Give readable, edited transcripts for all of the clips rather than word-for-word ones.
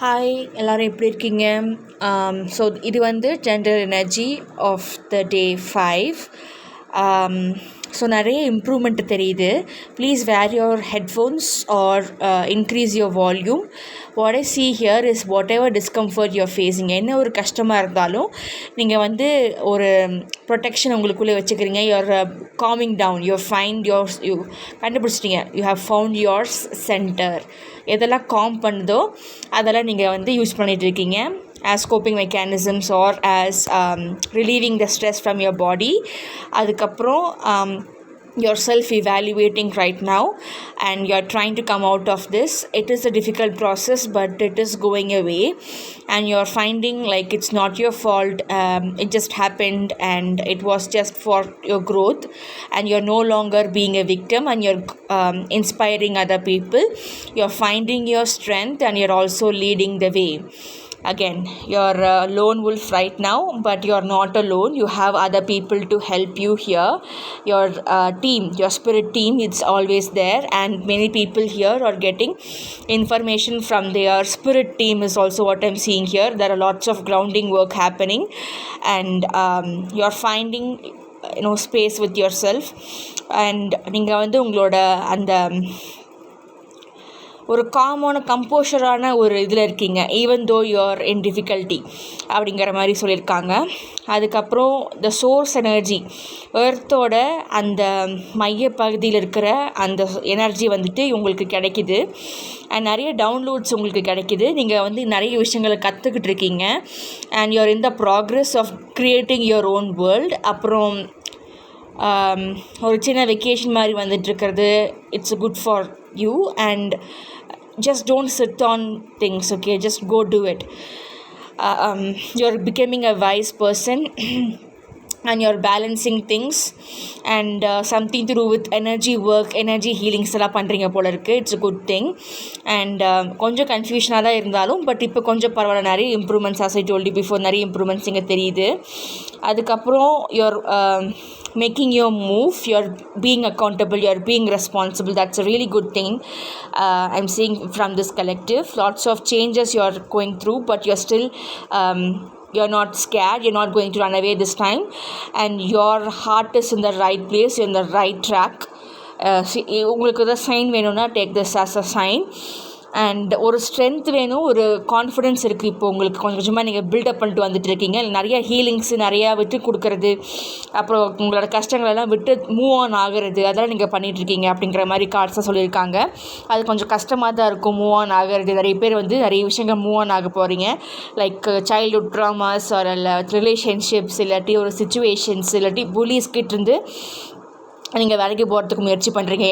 Hi எல்லோரும் எப்படி இருக்கீங்க? ஸோ இது வந்து general energy of the day 5. So நிறைய இம்ப்ரூவ்மெண்ட் தெரியுது. Please wear your headphones or increase your volume. What I see here is whatever discomfort you're facing, என்ன ஒரு கஷ்டமாக இருந்தாலும் நீங்கள் வந்து ஒரு ப்ரொடெக்ஷன் உங்களுக்குள்ளே வச்சுக்கிறீங்க. You're coming down, you find yours, you கண்டுபிடிச்சிட்டிங்க, you have found yours centre. எதெல்லாம் காம் பண்ணுதோ அதெல்லாம் நீங்கள் வந்து யூஸ் பண்ணிகிட்ருக்கீங்க as coping mechanisms or as relieving the stress from your body. அதுக்கப்புறம் you're self-evaluating right now and you're trying to come out of this. It is a difficult process, but it is going away and you're finding like it's not your fault. It just happened and it was just for your growth, and you're no longer being a victim and you're inspiring other people. You're finding your strength and you're also leading the way. Again, you're a lone wolf right now, but you're not alone. You have other people to help you here. Your team, your spirit team, it's always there, and many people here are getting information from their spirit team is also what I'm seeing here. There are lots of grounding work happening, and you're finding space with yourself, and நீங்கள் வந்து உங்களோட அந்த ஒரு காமான கம்போஷரான ஒரு இதில் இருக்கீங்க, even though you are இன் difficulty அப்படிங்கிற மாதிரி சொல்லியிருக்காங்க. அதுக்கப்புறம் த சோர்ஸ் எனர்ஜி, எர்த்தோட அந்த மையப்பகுதியில் இருக்கிற அந்த எனர்ஜி வந்துட்டு உங்களுக்கு கிடைக்கிது, அண்ட் நிறைய டவுன்லோட்ஸ் உங்களுக்கு கிடைக்கிது. நீங்கள் வந்து நிறைய விஷயங்களை கற்றுக்கிட்டு இருக்கீங்க, and you're in the progress of creating your own world. அப்புறம் ஒரு சின்ன வெக்கேஷன் மாதிரி வந்துட்டுருக்கிறது, it's good for you, and just don't sit on things, okay? Just go do it. You're becoming a wise person and you're balancing things, and something to do with energy work, energy healings எல்லாம் பண்ணுறீங்க போல இருக்குது. It's a good thing, and கொஞ்சம் கன்ஃபியூஷனாக தான் இருந்தாலும் but இப்போ கொஞ்சம் பரவாயில்ல, நிறைய improvements as I told you before, நிறைய இம்ப்ரூவ்மெண்ட்ஸ் இங்கே தெரியுது. அதுக்கப்புறம் you're making your move, you're being accountable, you're being responsible. That's a really good thing I'm seeing from this collective. Lots of changes you're going through, but you're still you're not scared, you're not going to run away this time, and your heart is in the right place, you're in the right track. உங்களுக்கு எதாவது sign வேணும்னா take this as a sign, and ஒரு strength வேணும், ஒரு confidence இருக்குது. இப்போ உங்களுக்கு கொஞ்சம் கொஞ்சமாக நீங்கள் பில்டப் பண்ணிட்டு வந்துட்டு இருக்கீங்க. நிறைய ஹீலிங்ஸு, நிறையா விட்டு கொடுக்கறது, அப்புறம் உங்களோட கஷ்டங்களெல்லாம் விட்டு மூவ் ஆன் ஆகிறது, அதெல்லாம் நீங்கள் பண்ணிகிட்ருக்கீங்க அப்படிங்கிற மாதிரி கார்ட்ஸாக சொல்லியிருக்காங்க. அது கொஞ்சம் கஷ்டமாக தான் இருக்கும் மூவ் ஆன் ஆகிறது. நிறைய பேர் வந்து நிறைய விஷயங்கள் மூவ் ஆன் ஆக போகிறீங்க, லைக் சைல்ட்ஹுட் ட்ராமாஸ் ஆர் இல்லை ரிலேஷன்ஷிப்ஸ், இல்லாட்டி ஒரு சிச்சுவேஷன்ஸ், இல்லாட்டி புலீஸ்கிட்டேருந்து நீங்கள் வேலைக்கு போகிறதுக்கு முயற்சி பண்ணுறீங்க.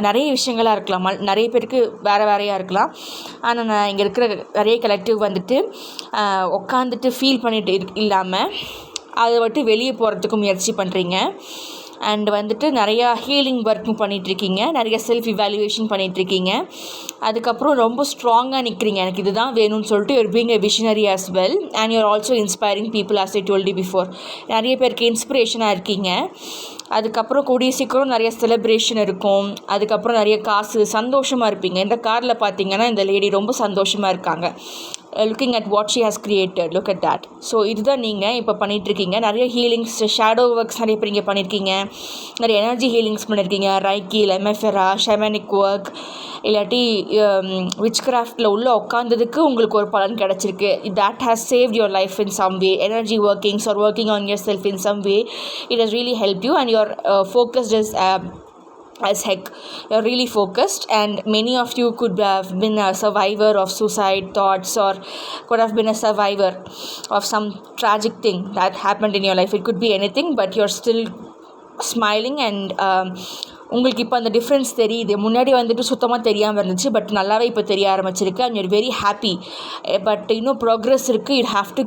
நிறைய விஷயங்களாக இருக்கலாம், நிறைய பேருக்கு வேறு வேறையாக இருக்கலாம். ஆனால் நான் இங்கே இருக்கிற நிறைய கலெக்டிவ் வந்துட்டு உட்காந்துட்டு ஃபீல் பண்ணிட்டு இல்லாமல் அதை விட்டு வெளியே போகிறதுக்கு முயற்சி பண்ணுறீங்க, அண்ட் வந்துட்டு நிறையா ஹீலிங் ஒர்க்கும் பண்ணிகிட்ருக்கீங்க, நிறைய செல்ஃப் இவாலுவேஷன் பண்ணிகிட்ருக்கீங்க. அதுக்கப்புறம் ரொம்ப ஸ்ட்ராங்காக நிற்கிறீங்க, எனக்கு இதுதான் வேணும்னு சொல்லிட்டு you're being a visionary as well, and you're also inspiring people as I told you before. நிறைய பேருக்கு இன்ஸ்பிரேஷனாக இருக்கீங்க. அதுக்கப்புறம் கூடிய சீக்கிரம் நிறைய செலிப்ரேஷன் இருக்கும். அதுக்கப்புறம் நிறைய காசு, சந்தோஷமாக இருப்பீங்க. இந்த காரில் பார்த்தீங்கன்னா இந்த லேடி ரொம்ப சந்தோஷமாக இருக்காங்க, looking at what she has created, look at that. So இதுதான் நீங்கள் இப்போ பண்ணிகிட்ருக்கீங்க. நிறைய ஹீலிங்ஸ், ஷேடோ ஒர்க்ஸ் நிறைய பேர் இங்கே பண்ணியிருக்கீங்க, நிறைய எனர்ஜி ஹீலிங்ஸ் பண்ணியிருக்கீங்க, ரைக்கி, லெமெஃபெரா, ஷெமனிக் ஒர்க், இல்லாட்டி விச் கிராஃப்டில் உள்ளே உட்காந்ததுக்கு உங்களுக்கு ஒரு பலன் கிடச்சிருக்கு. that has saved your life in some way. Energy workings or working on yourself in some way, it has really helped you, and you're focused as heck. You're really focused, and many of you could have been a survivor of suicide thoughts, or could have been a survivor of some tragic thing that happened in your life. It could be anything, but you're still smiling, and உங்களுக்கு இப்போ அந்த difference தெரியுது. முன்னாடி வந்துட்டு சுத்தமாக தெரியாமல் இருந்துச்சு, but நல்லாவே இப்போ தெரிய ஆரம்பிச்சிருக்கு, and you're very happy. But இன்னும் ப்ரோக்ரஸ் இருக்குது, you have to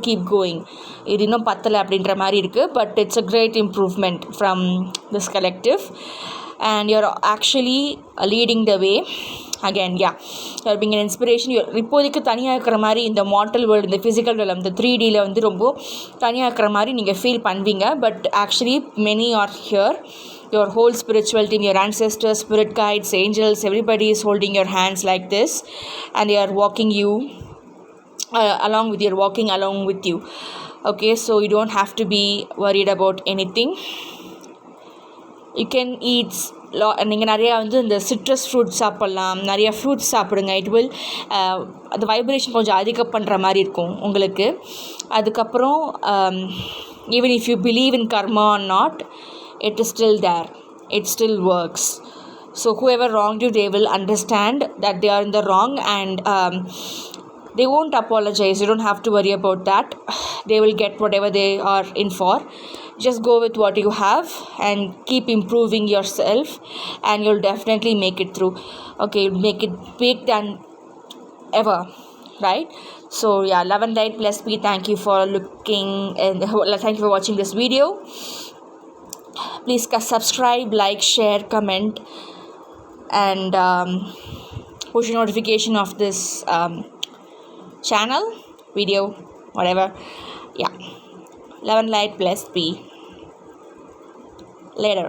keep going. இது இன்னும் பத்தலை அப்படின்ற மாதிரி இருக்குது, but it's a great improvement from this collective, and you're actually leading the way. Again, you're being an inspiration. இப்போதைக்கு தனியாக இருக்கிற மாதிரி இந்த மார்டல் வேர்ல்டு, இந்த ஃபிசிக்கல் வேர்ல்டு, இந்த 3Dயில் வந்து ரொம்ப தனியாக இருக்கிற மாதிரி நீங்கள் ஃபீல் பண்ணுவீங்க, but actually many are here, your whole spiritual team, your ancestors, spirit guides, angels, everybody is holding your hands like this, and they are walking you walking along with you. Okay, so you don't have to be worried about anything. You can eat நீங்கள் நிறையா வந்து இந்த citrus fruits சாப்பிட்லாம், நிறையா fruits சாப்பிடுங்க. It will அந்த vibration கொஞ்சம் அதிகம் பண்ணுற மாதிரி இருக்கும் உங்களுக்கு. அதுக்கப்புறம் even if you believe in karma or not, it is still there, it still works. So whoever wronged you, they will understand that they are in the wrong, and they won't apologize. You don't have to worry about that. They will get whatever they are in for. Just go with what you have and keep improving yourself, and you'll definitely make it through. Okay, make it big than ever, right? So yeah, love and light, bless be. Thank you for looking, and thank you for watching this video. Please subscribe, like, share, comment, and push notification of this channel, video, whatever. Yeah, love and light, blessed be. Later.